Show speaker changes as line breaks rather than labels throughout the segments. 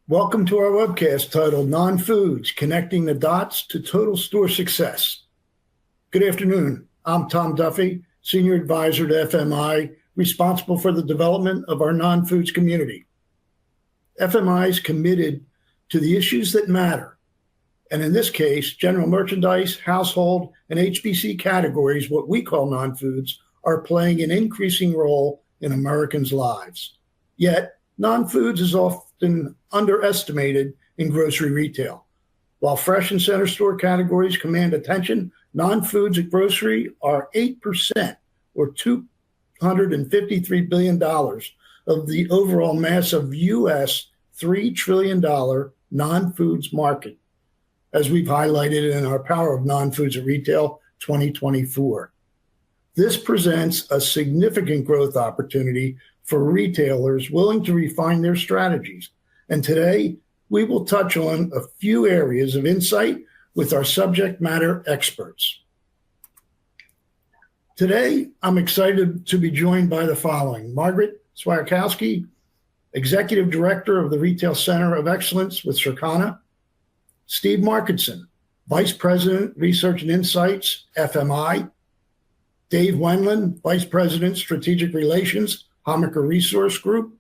Welcome to our webcast titled Non-Foods, Connecting the Dots to Total Store Success. Good afternoon. I'm Tom Duffy, Senior Advisor to FMI, responsible for the development of our non-foods community. FMI is committed to the issues that matter, and in this case, general merchandise, household, and HBC categories, what we call non-foods, are playing an increasing role in Americans' lives. Yet, non-foods is often underestimated in grocery retail. While fresh and center store categories command attention, non-foods at grocery are 8%, or $253 billion of the overall massive U.S. $3 trillion non-foods market, as we've highlighted in our Power of Non-Foods at Retail 2024. This presents a significant growth opportunity for retailers willing to refine their strategies. And today, we will touch on a few areas of insight with our subject matter experts. Today, I'm excited to be joined by the following: Margaret Swiatkowski, Executive Director of the Retail Center of Excellence with Circana; Steve Markinson, Vice President, Research and Insights, FMI; Dave Wendland, Vice President, Strategic Relations, Hammacher Resource Group;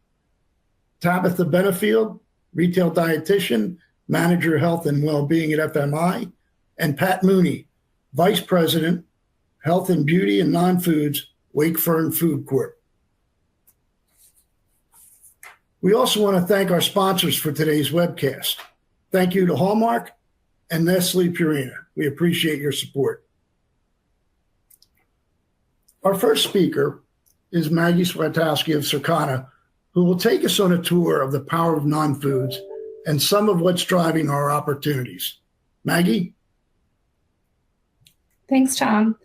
Tabitha Benefield, Retail Dietitian, Manager Health and Wellbeing at FMI; and Pat Mooney, Vice President, Health and Beauty and Non-Foods, Wakefern Food Corp. We also want to thank our sponsors for today's webcast. Thank you to Hallmark and Nestle Purina. We appreciate your support. Our first speaker is Maggie Swiatkowski of Circana, who will take us on a tour of the power of non-foods and some of what's driving our opportunities. Maggie?
Thanks, Tom.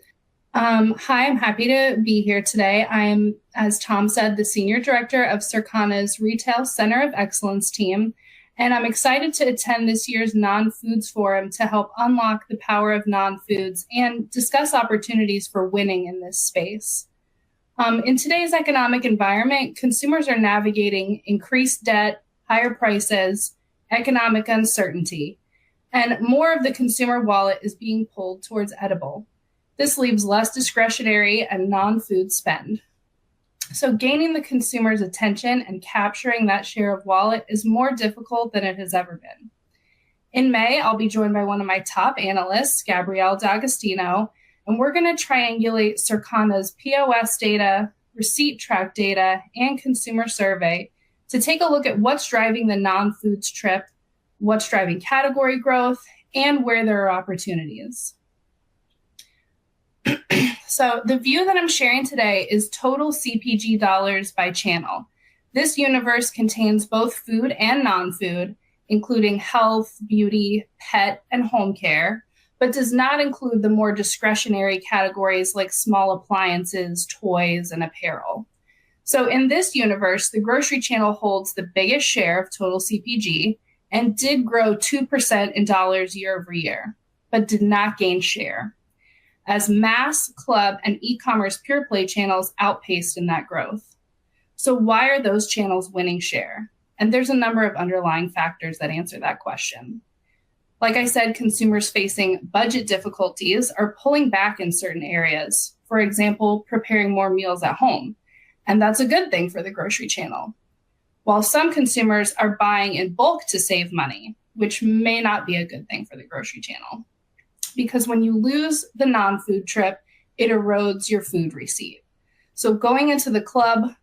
Hi, I'm happy to be here today. I am, as Tom said, the Senior Director of Circana's Retail Center of Excellence team, and I'm excited to attend this year's Non-Foods Forum to help unlock the power of non-foods and discuss opportunities for winning in this space. In today's economic environment, consumers are navigating increased debt, higher prices, economic uncertainty, and more of the consumer wallet is being pulled towards edible. This leaves less discretionary and non-food spend. So gaining the consumer's attention and capturing that share of wallet is more difficult than it has ever been. In May, I'll be joined by one of my top analysts, Gabrielle D'Agostino, and we're going to triangulate Circana's POS data, receipt track data, and consumer survey to take a look at what's driving the non-foods trip, what's driving category growth, and where there are opportunities. So the view that I'm sharing today is total CPG dollars by channel. This universe contains both food and non-food, including health, beauty, pet, and home care, but does not include the more discretionary categories like small appliances, toys, and apparel. So in this universe, the grocery channel holds the biggest share of total CPG and did grow 2% in dollars year over year, but did not gain share, as mass, club, and e-commerce pure play channels outpaced in that growth. So why are those channels winning share? And there's a number of underlying factors that answer that question. Like I said, consumers facing budget difficulties are pulling back in certain areas. For example, preparing more meals at home. And that's a good thing for the grocery channel. While some consumers are buying in bulk to save money, which may not be a good thing for the grocery channel. Because when you lose the non-food trip, it erodes your food receipt. So going into the club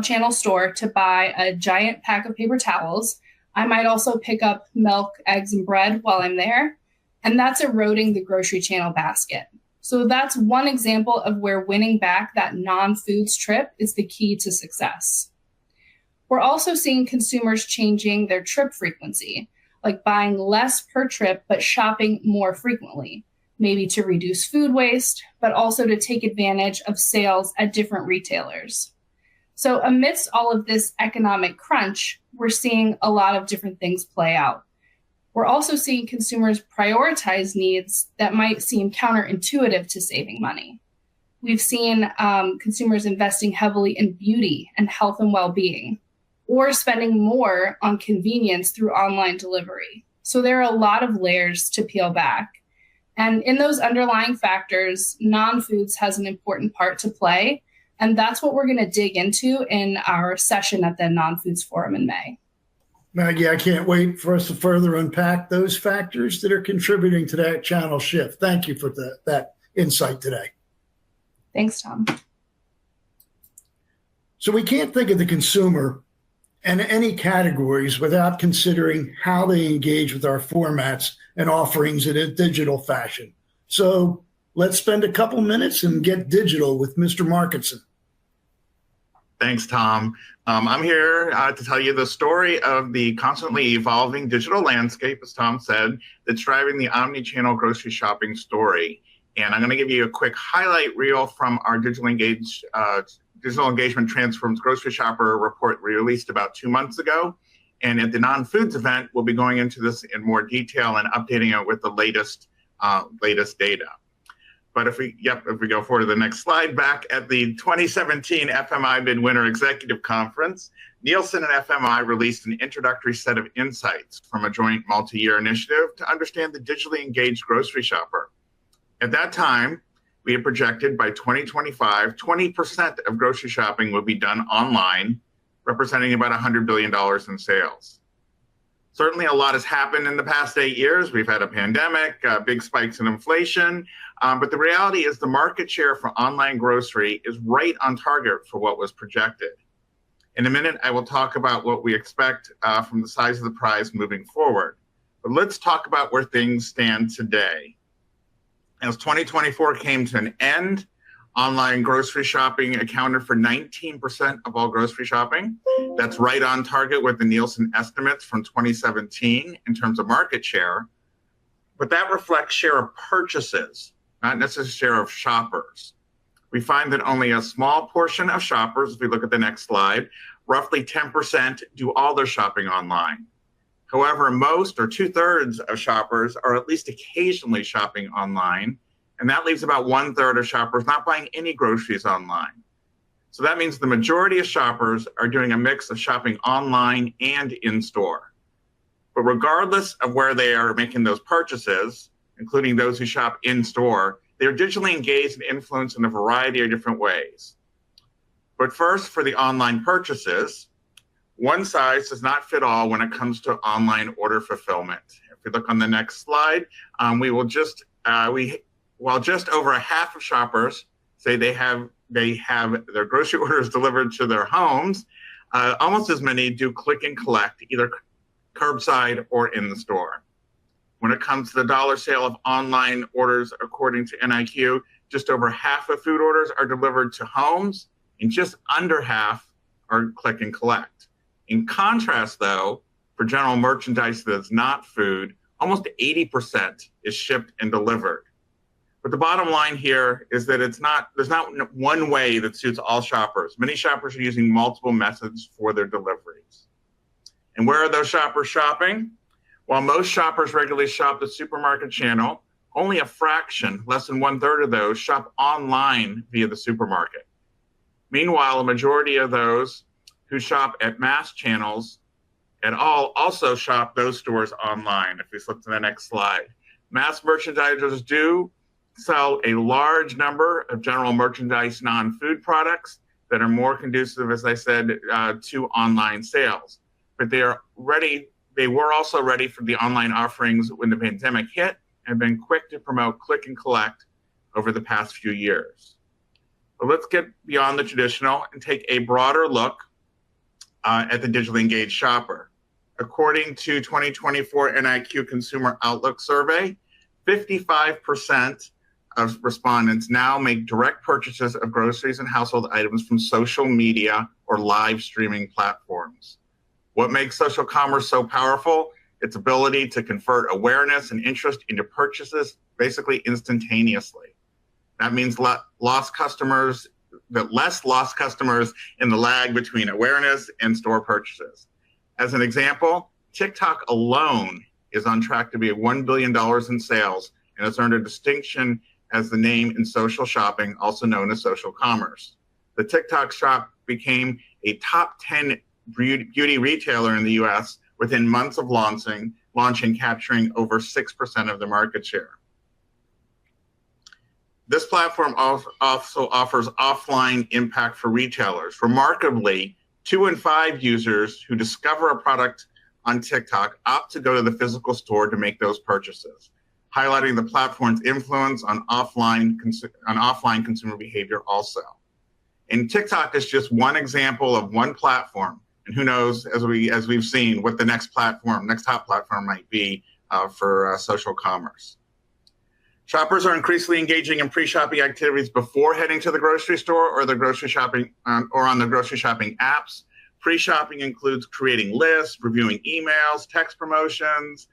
channel store to buy a giant pack of paper towels, I might also pick up milk, eggs, and bread while I'm there, and that's eroding the grocery channel basket. So that's one example of where winning back that non-foods trip is the key to success. We're also seeing consumers changing their trip frequency, like buying less per trip, but shopping more frequently, maybe to reduce food waste, but also to take advantage of sales at different retailers. So amidst all of this economic crunch, we're seeing a lot of different things play out. We're also seeing consumers prioritize needs that might seem counterintuitive to saving money. We've seen consumers investing heavily in beauty and health and well-being, or spending more on convenience through online delivery. So there are a lot of layers to peel back. And in those underlying factors, non-foods has an important part to play. And that's what we're going to dig into in our session at the Non-Foods Forum in May.
Maggie, I can't wait for us to further unpack those factors that are contributing to that channel shift. Thank you for that insight today.
Thanks, Tom.
So we can't think of the consumer and any categories without considering how they engage with our formats and offerings in a digital fashion. So let's spend a couple minutes and get digital with Mr. Markinson.
Thanks, Tom. I'm here to tell you the story of the constantly evolving digital landscape, as Tom said, that's driving the omni-channel grocery shopping story. And I'm going to give you a quick highlight reel from our Digital Engagement Transforms Grocery Shopper report we released about 2 months ago. And at the Non-Foods event, we'll be going into this in more detail and updating it with the latest data. But if we go forward to the next slide, back at the 2017 FMI Midwinter Executive Conference, Nielsen and FMI released an introductory set of insights from a joint multi-year initiative to understand the digitally engaged grocery shopper. At that time, we had projected by 2025, 20% of grocery shopping would be done online, representing about $100 billion in sales. Certainly a lot has happened in the past 8 years. We've had a pandemic, big spikes in inflation, but the reality is the market share for online grocery is right on target for what was projected. In a minute, I will talk about what we expect from the size of the prize moving forward. But let's talk about where things stand today. As 2024 came to an end, online grocery shopping accounted for 19% of all grocery shopping. That's right on target with the Nielsen estimates from 2017 in terms of market share. But that reflects share of purchases, not necessarily share of shoppers. We find that only a small portion of shoppers, if we look at the next slide, roughly 10% do all their shopping online. However, most or 2/3 of shoppers are at least occasionally shopping online, and that leaves about 1/3 of shoppers not buying any groceries online. So that means the majority of shoppers are doing a mix of shopping online and in-store. But regardless of where they are making those purchases, including those who shop in-store, they are digitally engaged and influenced in a variety of different ways. But first, for the online purchases, one size does not fit all when it comes to online order fulfillment. If we look on the next slide, while just over a half of shoppers say they have their grocery orders delivered to their homes, almost as many do click and collect, either curbside or in the store. When it comes to the dollar sale of online orders, according to NIQ, just over half of food orders are delivered to homes, and just under half are click and collect. In contrast, though, for general merchandise that's not food, almost 80% is shipped and delivered. But the bottom line here is that there's not one way that suits all shoppers. Many shoppers are using multiple methods for their deliveries. And where are those shoppers shopping? While most shoppers regularly shop the supermarket channel, only a fraction, less than 1/3 of those, shop online via the supermarket. Meanwhile, a majority of those who shop at mass channels at all also shop those stores online. If we flip to the next slide. Mass merchandisers do sell a large number of general merchandise non-food products that are more conducive, as I said, to online sales. But they were also ready for the online offerings when the pandemic hit and have been quick to promote click and collect over the past few years. But let's get beyond the traditional and take a broader look at the digitally engaged shopper. According to 2024 NIQ Consumer Outlook Survey, 55% of respondents now make direct purchases of groceries and household items from social media or live streaming platforms. What makes social commerce so powerful? Its ability to convert awareness and interest into purchases basically instantaneously. That means less lost customers in the lag between awareness and store purchases. As an example, TikTok alone is on track to be at $1 billion in sales and has earned a distinction as the name in social shopping, also known as social commerce. The TikTok shop became a top 10 beauty retailer in the U.S. within months of launching, capturing over 6% of the market share. This platform also offers offline impact for retailers. Remarkably, 2 in 5 users who discover a product on TikTok opt to go to the physical store to make those purchases, highlighting the platform's influence on offline consumer behavior also. And TikTok is just one example of one platform. And who knows, as we've seen, what the next top platform might be for social commerce. Shoppers are increasingly engaging in pre-shopping activities before heading to the grocery store or the grocery shopping or on the grocery shopping apps. Pre-shopping includes creating lists, reviewing emails, text promotions,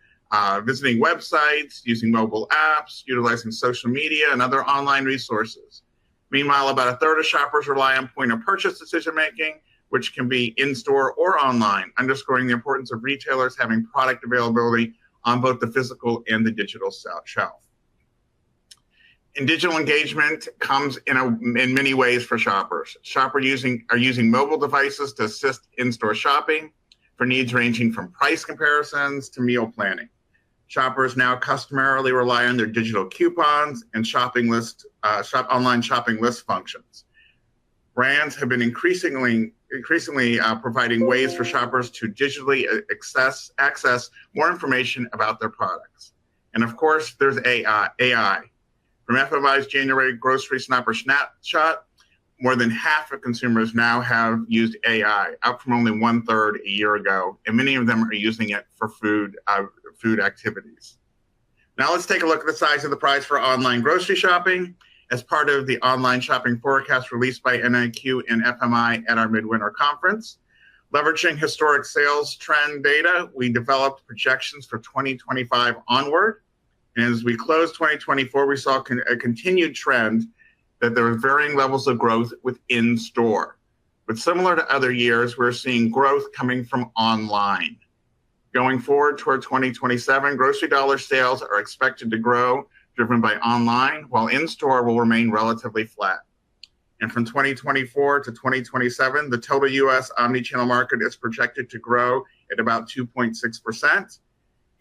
visiting websites, using mobile apps, utilizing social media and other online resources. Meanwhile, about a third of shoppers rely on point-of-purchase decision-making, which can be in-store or online, underscoring the importance of retailers having product availability on both the physical and the digital shelf. And digital engagement comes in many ways for shoppers. Shoppers are using mobile devices to assist in-store shopping for needs ranging from price comparisons to meal planning. Shoppers now customarily rely on their digital coupons and online shopping list functions. Brands have been increasingly providing ways for shoppers to digitally access more information about their products. And of course, there's AI. From FMI's January grocery snapper snapshot, more than half of consumers now have used AI, up from only 1/3 a year ago, and many of them are using it for food activities. Now let's take a look at the size of the prize for online grocery shopping. As part of the online shopping forecast released by NIQ and FMI at our midwinter conference, leveraging historic sales trend data, we developed projections for 2025 onward. And as we closed 2024, we saw a continued trend that there were varying levels of growth within store. But similar to other years, we're seeing growth coming from online. Going forward toward 2027, grocery dollar sales are expected to grow, driven by online, while in-store will remain relatively flat. And from 2024 to 2027, the total U.S. omnichannel market is projected to grow at about 2.6%.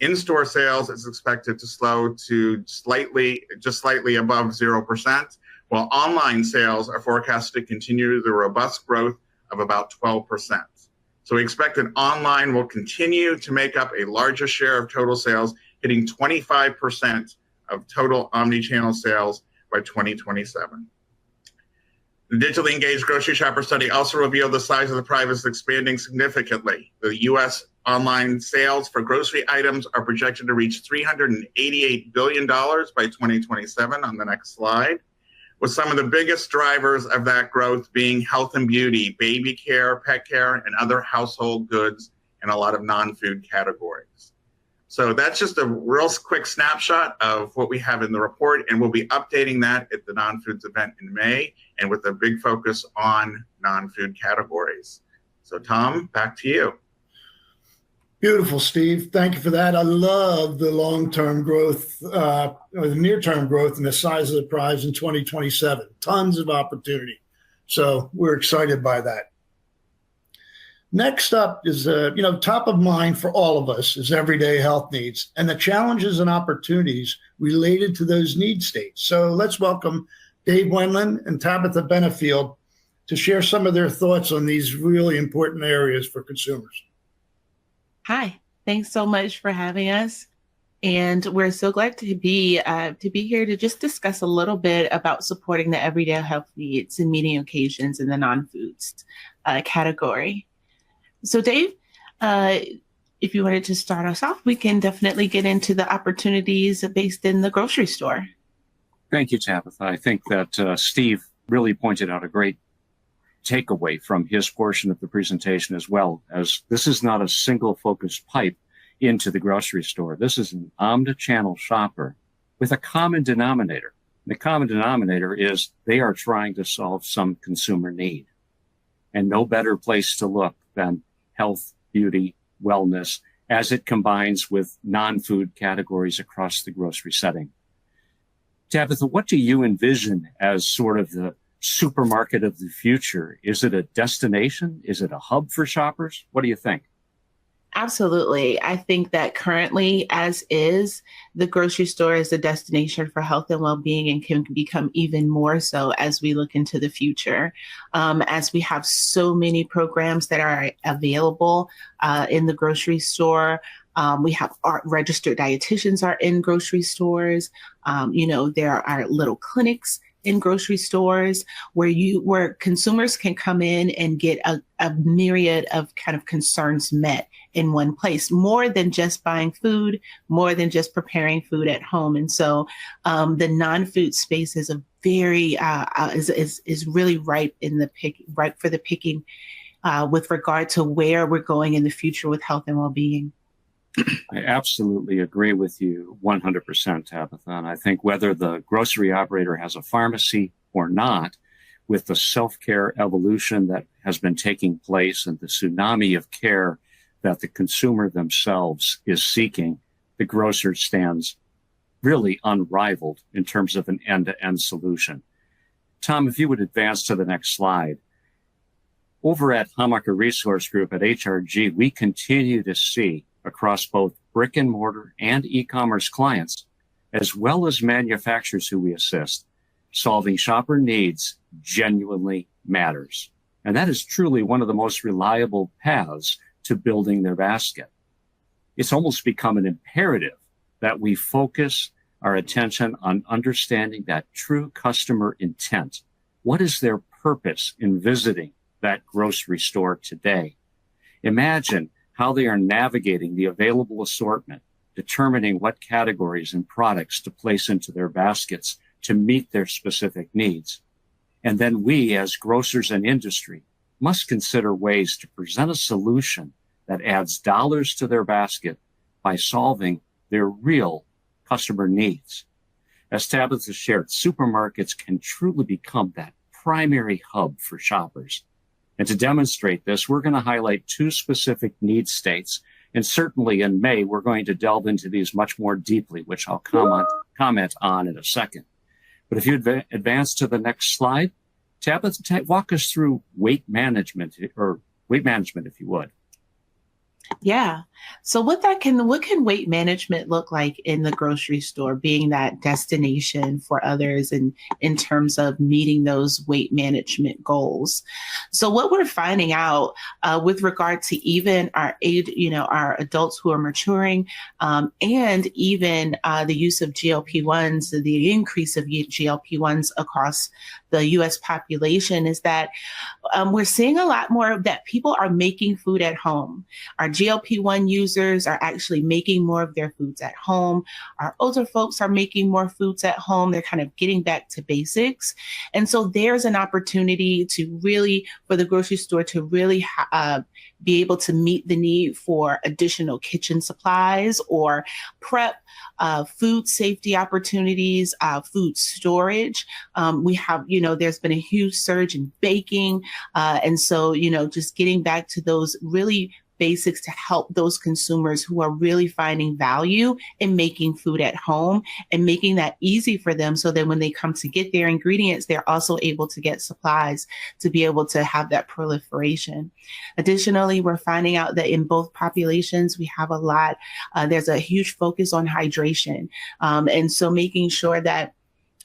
In-store sales is expected to slow to just slightly above 0%, while online sales are forecasted to continue the robust growth of about 12%. So we expect that online will continue to make up a larger share of total sales, hitting 25% of total omnichannel sales by 2027. The digitally engaged grocery shopper study also revealed the size of the prize is expanding significantly. The U.S. online sales for grocery items are projected to reach $388 billion by 2027 on the next slide, with some of the biggest drivers of that growth being health and beauty, baby care, pet care, and other household goods, and a lot of non-food categories. So that's just a real quick snapshot of what we have in the report, and we'll be updating that at the Nonfoods event in May, and with a big focus on non-food categories. So Tom, back to you.
Beautiful, Steve. Thank you for that. I love the long-term growth, or the near-term growth and the size of the prize in 2027. Tons of opportunity. So we're excited by that. Next up is, top of mind for all of us is everyday health needs and the challenges and opportunities related to those need states. So let's welcome Dave Wendland and Tabitha Benefield to share some of their thoughts on these really important areas for consumers.
Hi, thanks so much for having us. And we're so glad to be here to just discuss a little bit about supporting the everyday health needs and meeting occasions in the non-foods category. So Dave, if you wanted to start us off, we can definitely get into the opportunities based in the grocery store.
Thank you, Tabitha. I think that Steve really pointed out a great takeaway from his portion of the presentation, as well as this is not a single focused pipe into the grocery store. This is an omnichannel shopper with a common denominator. The common denominator is they are trying to solve some consumer need. And no better place to look than health, beauty, wellness, as it combines with non-food categories across the grocery setting. Tabitha, what do you envision as sort of the supermarket of the future? Is it a destination? Is it a hub for shoppers? What do you think?
Absolutely. I think that currently, as is, the grocery store is a destination for health and well-being and can become even more so as we look into the future. As we have so many programs that are available in the grocery store. We have our registered dietitians are in grocery stores. There are little clinics in grocery stores where consumers can come in and get a myriad of kind of concerns met in one place, more than just buying food, more than just preparing food at home. And so the non-food space is a very is really ripe for the picking with regard to where we're going in the future with health and well-being.
I absolutely agree with you 100%, Tabitha. And I think whether the grocery operator has a pharmacy or not, with the self-care evolution that has been taking place and the tsunami of care that the consumer themselves is seeking, the grocer stands really unrivaled in terms of an end-to-end solution. Tom, if you would advance to the next slide. Over at Hammacher Resource Group at HRG, we continue to see across both brick and mortar and e-commerce clients, as well as manufacturers who we assist, solving shopper needs genuinely matters. And that is truly one of the most reliable paths to building their basket. It's almost become an imperative that we focus our attention on understanding that true customer intent. What is their purpose in visiting that grocery store today? Imagine how they are navigating the available assortment, determining what categories and products to place into their baskets to meet their specific needs. And then we, as grocers and industry, must consider ways to present a solution that adds dollars to their basket by solving their real customer needs. As Tabitha shared, supermarkets can truly become that primary hub for shoppers. And to demonstrate this, we're going to highlight two specific need states. And certainly in May, we're going to delve into these much more deeply, which I'll comment on in a second. But if you advance to the next slide, Tabitha, walk us through weight management, if you would.
Yeah. So what can weight management look like in the grocery store, being that destination for others and in terms of meeting those weight management goals? So what we're finding out with regard to even our our adults who are maturing and even the use of GLP-1s, the increase of GLP-1s across the U.S. population is that we're seeing a lot more that people are making food at home. Our GLP-1 users are actually making more of their foods at home. Our older folks are making more foods at home. They're kind of getting back to basics. And so there's an opportunity for the grocery store to really be able to meet the need for additional kitchen supplies or prep, food safety opportunities, food storage. We have, there's been a huge surge in baking. And so, just getting back to those really basics to help those consumers who are really finding value in making food at home and making that easy for them so that when they come to get their ingredients, they're also able to get supplies to be able to have that proliferation. Additionally, we're finding out that in both populations, we have there's a huge focus on hydration. And so making sure that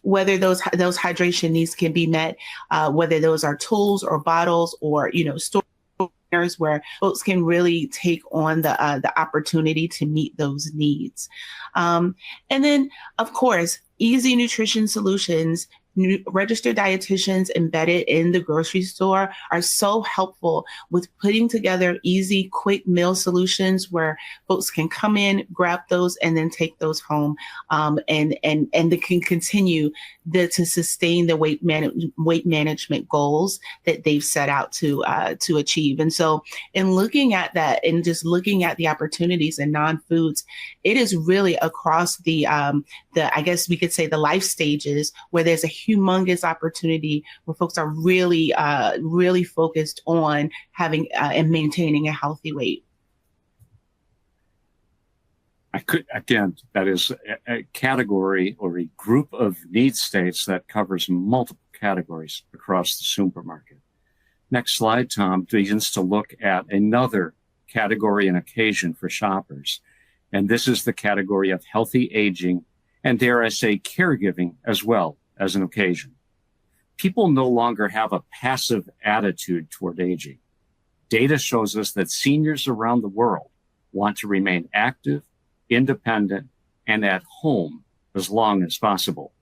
whether those hydration needs can be met, whether those are tools or bottles or, store where folks can really take on the opportunity to meet those needs. And then, of course, easy nutrition solutions. Registered dietitians embedded in the grocery store are so helpful with putting together easy, quick meal solutions where folks can come in, grab those, and then take those home, and they can continue to sustain the weight management goals that they've set out to achieve. And so, in looking at that and just looking at the opportunities in non-foods, it is really across the I guess we could say the life stages where there's a humongous opportunity where folks are really, really focused on having and maintaining a healthy weight.
That is a category or a group of need states that covers multiple categories across the supermarket. Next slide, Tom, begins to look at another category and occasion for shoppers. And this is the category of healthy aging and, dare I say, caregiving as well as an occasion. People no longer have a passive attitude toward aging. Data shows us that seniors around the world want to remain active, independent, and at home as long as possible.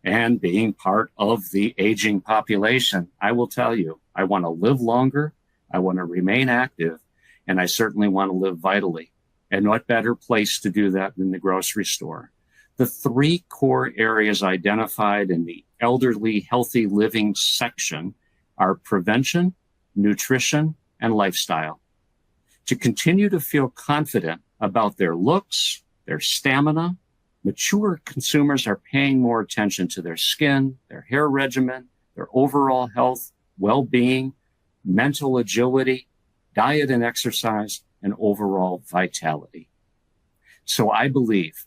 And being part of the aging population, I will tell you, I want to live longer, I want to remain active, and I certainly want to live vitally. And what better place to do that than the grocery store? The three core areas identified in the elderly healthy living section are prevention, nutrition, and lifestyle. To continue to feel confident about their looks, their stamina, mature consumers are paying more attention to their skin, their hair regimen, their overall health, well-being, mental agility, diet and exercise, and overall vitality. So I believe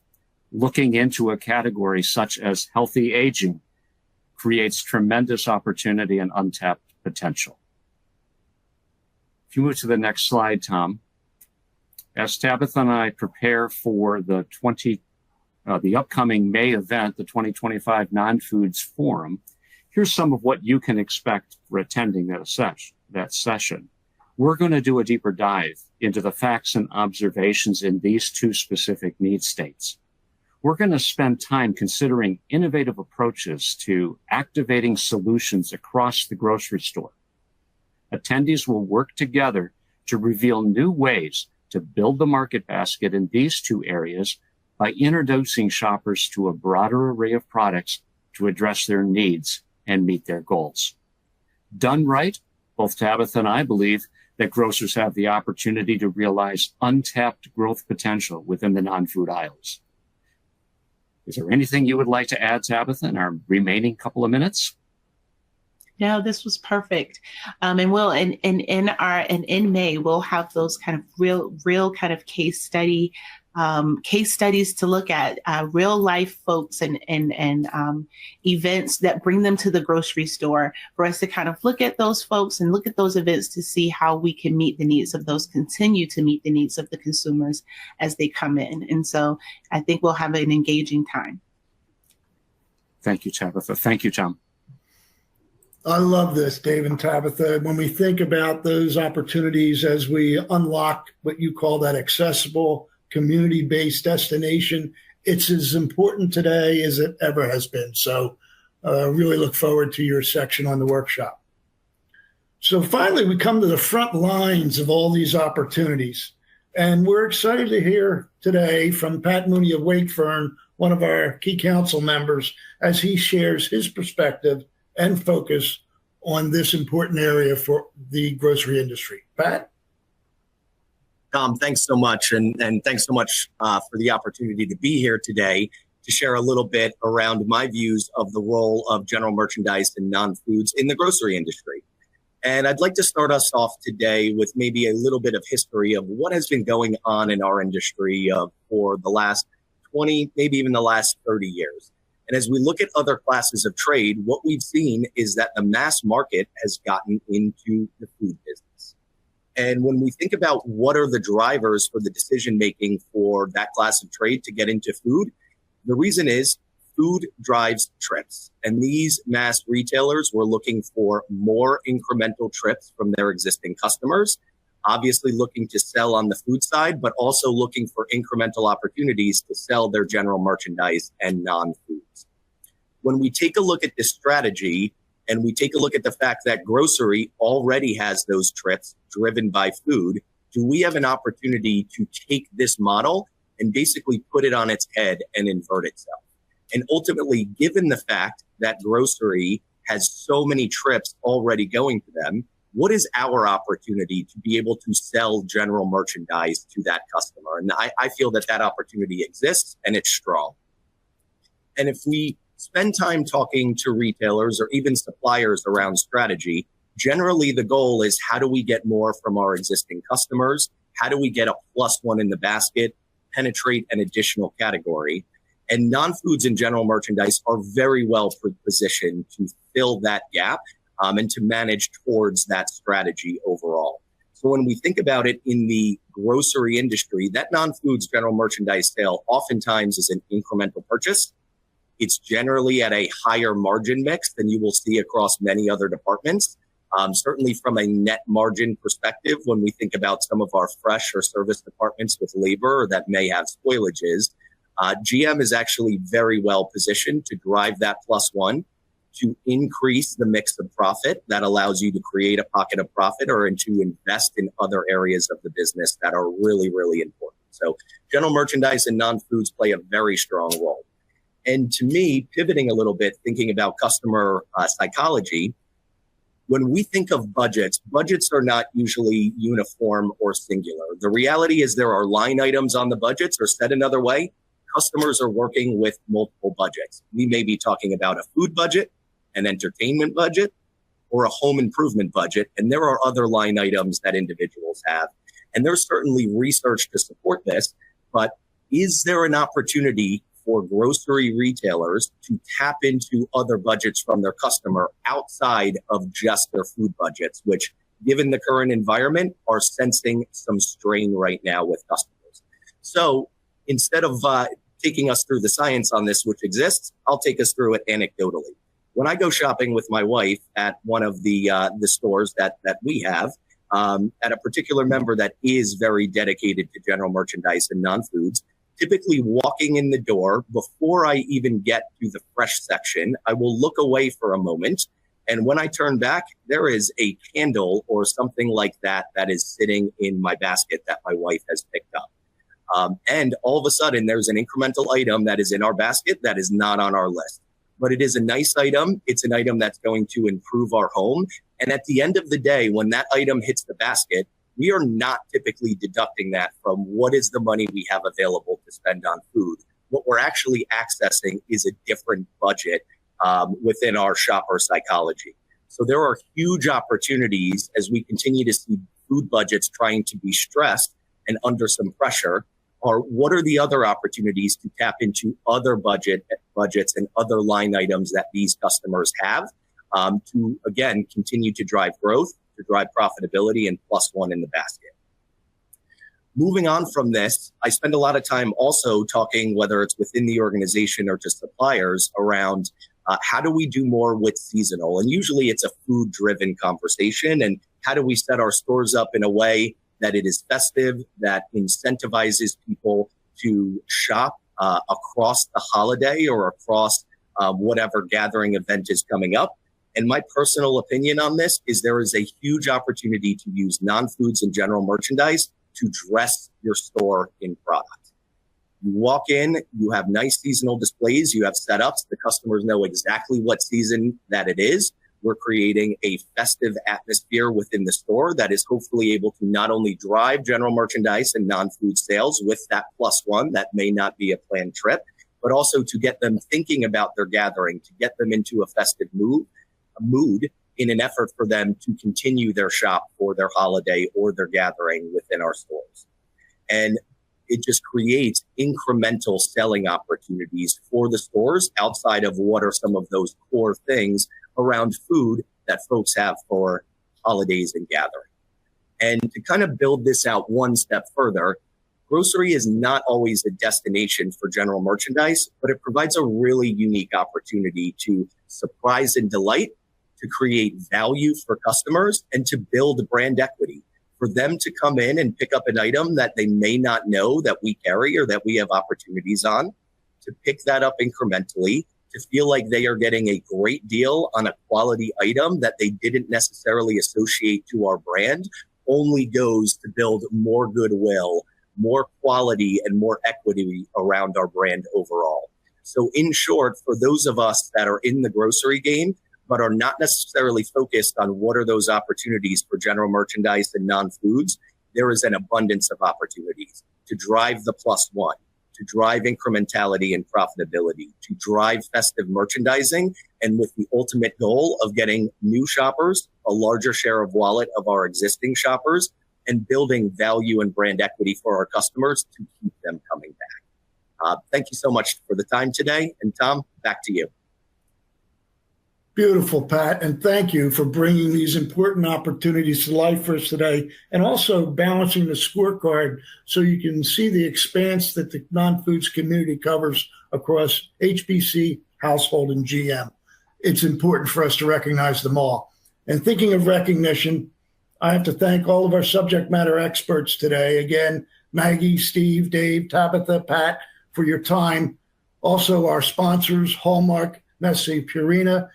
looking into a category such as healthy aging creates tremendous opportunity and untapped potential. If you move to the next slide, Tom, as Tabitha and I prepare for the upcoming May event, the 2025 Nonfoods Forum, here's some of what you can expect for attending that session. We're going to do a deeper dive into the facts and observations in these two specific need states. We're going to spend time considering innovative approaches to activating solutions across the grocery store. Attendees will work together to reveal new ways to build the market basket in these two areas by introducing shoppers to a broader array of products to address their needs and meet their goals. Done right, both Tabitha and I believe that grocers have the opportunity to realize untapped growth potential within the non-food aisles. Is there anything you would like to add, Tabitha, in our remaining couple of minutes?
No, this was perfect. And in May, we'll have those kind of real kind of case studies to look at, real life folks and events that bring them to the grocery store for us to kind of look at those folks and look at those events to see how we can meet the needs of those, continue to meet the needs of the consumers as they come in. And so I think we'll have an engaging time.
Thank you, Tabitha. Thank you, Tom.
I love this, Dave and Tabitha. When we think about those opportunities as we unlock what you call that accessible, community-based destination, it's as important today as it ever has been. So really look forward to your section on the workshop. So finally, we come to the front lines of all these opportunities. And we're excited to hear today from Pat Mooney of Wakefern, one of our key council members, as he shares his perspective and focus on this important area for the grocery industry. Pat?
Tom, thanks so much. And thanks so much for the opportunity to be here today to share a little bit around my views of the role of general merchandise and non-foods in the grocery industry. And I'd like to start us off today with maybe a little bit of history of what has been going on in our industry for the last 20, maybe even the last 30 years. And as we look at other classes of trade, what we've seen is that the mass market has gotten into the food business. And when we think about what are the drivers for the decision making for that class of trade to get into food, the reason is food drives trips. And these mass retailers were looking for more incremental trips from their existing customers, obviously looking to sell on the food side, but also looking for incremental opportunities to sell their general merchandise and non-foods. When we take a look at this strategy and we take a look at the fact that grocery already has those trips driven by food, do we have an opportunity to take this model and basically put it on its head and invert itself? And ultimately, given the fact that grocery has so many trips already going to them, what is our opportunity to be able to sell general merchandise to that customer? And I feel that that opportunity exists and it's strong. And if we spend time talking to retailers or even suppliers around strategy, generally the goal is how do we get more from our existing customers? How do we get a +1 in the basket, penetrate an additional category? And non-foods and general merchandise are very well positioned to fill that gap and to manage towards that strategy overall. So when we think about it in the grocery industry, that non-foods general merchandise sale oftentimes is an incremental purchase. It's generally at a higher margin mix than you will see across many other departments. Certainly from a net margin perspective, when we think about some of our fresh or service departments with labor that may have spoilages, GM is actually very well positioned to drive that +1, to increase the mix of profit that allows you to create a pocket of profit or to invest in other areas of the business that are really, really important. So general merchandise and non-foods play a very strong role. And to me, pivoting a little bit, thinking about customer psychology, when we think of budgets, budgets are not usually uniform or singular. The reality is there are line items on the budgets, or said another way, customers are working with multiple budgets. We may be talking about a food budget, an entertainment budget, or a home improvement budget. And there are other line items that individuals have. And there's certainly research to support this, but is there an opportunity for grocery retailers to tap into other budgets from their customer outside of just their food budgets, which, given the current environment, are sensing some strain right now with customers? So instead of taking us through the science on this, which exists, I'll take us through it anecdotally. When I go shopping with my wife at one of the stores that we have, at a particular member that is very dedicated to general merchandise and non-foods, typically walking in the door, before I even get to the fresh section, I will look away for a moment. And when I turn back, there is a candle or something like that that is sitting in my basket that my wife has picked up. And all of a sudden, there's an incremental item that is in our basket that is not on our list. But it is a nice item. It's an item that's going to improve our home. And at the end of the day, when that item hits the basket, we are not typically deducting that from what is the money we have available to spend on food. What we're actually accessing is a different budget within our shopper psychology. So there are huge opportunities as we continue to see food budgets trying to be stressed and under some pressure. Or what are the other opportunities to tap into other budgets and other line items that these customers have to, again, continue to drive growth, to drive profitability, and +1 in the basket. Moving on from this, I spend a lot of time also talking, whether it's within the organization or to suppliers, around how do we do more with seasonal? And usually it's a food-driven conversation. And how do we set our stores up in a way that it is festive, that incentivizes people to shop across the holiday or across whatever gathering event is coming up. And my personal opinion on this is there is a huge opportunity to use non-foods and general merchandise to dress your store in product. You walk in, you have nice seasonal displays, you have setups, the customers know exactly what season that it is. We're creating a festive atmosphere within the store that is hopefully able to not only drive general merchandise and non-food sales with that +1 that may not be a planned trip, but also to get them thinking about their gathering, to get them into a festive mood in an effort for them to continue their shop for their holiday or their gathering within our stores. And it just creates incremental selling opportunities for the stores outside of what are some of those core things around food that folks have for holidays and gathering. And to kind of build this out one step further, grocery is not always a destination for general merchandise, but it provides a really unique opportunity to surprise and delight, to create value for customers, and to build brand equity. For them to come in and pick up an item that they may not know that we carry or that we have opportunities on, to pick that up incrementally, to feel like they are getting a great deal on a quality item that they didn't necessarily associate to our brand, only goes to build more goodwill, more quality, and more equity around our brand overall. So in short, for those of us that are in the grocery game, but are not necessarily focused on what are those opportunities for general merchandise and non-foods, there is an abundance of opportunities to drive the +1, to drive incrementality and profitability, to drive festive merchandising, and with the ultimate goal of getting new shoppers, a larger share of wallet of our existing shoppers, and building value and brand equity for our customers to keep them coming back. Thank you so much for the time today. And Tom, back to you.
Beautiful, Pat, and thank you for bringing these important opportunities to life for us today, and also balancing the scorecard so you can see the expanse that the non-foods community covers across HBC, household, and GM. It's important for us to recognize them all. And thinking of recognition, I have to thank all of our subject matter experts today. Again, Maggie, Steve, Dave, Tabitha, Pat, for your time. Also, our sponsors, Hallmark, Nestle, Purina,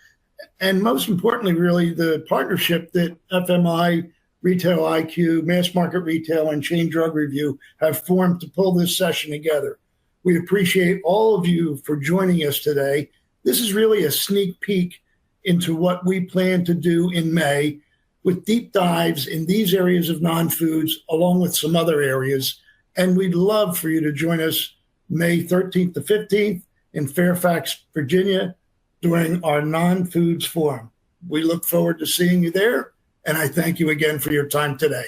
and most importantly, really, the partnership that FMI, Retail IQ, Mass Market Retail, and Chain Drug Review have formed to pull this session together. We appreciate all of you for joining us today. This is really a sneak peek into what we plan to do in May with deep dives in these areas of non-foods, along with some other areas. And we'd love for you to join us May 13th to 15th in Fairfax, Virginia, during our Non-Foods Forum. We look forward to seeing you there, and I thank you again for your time today.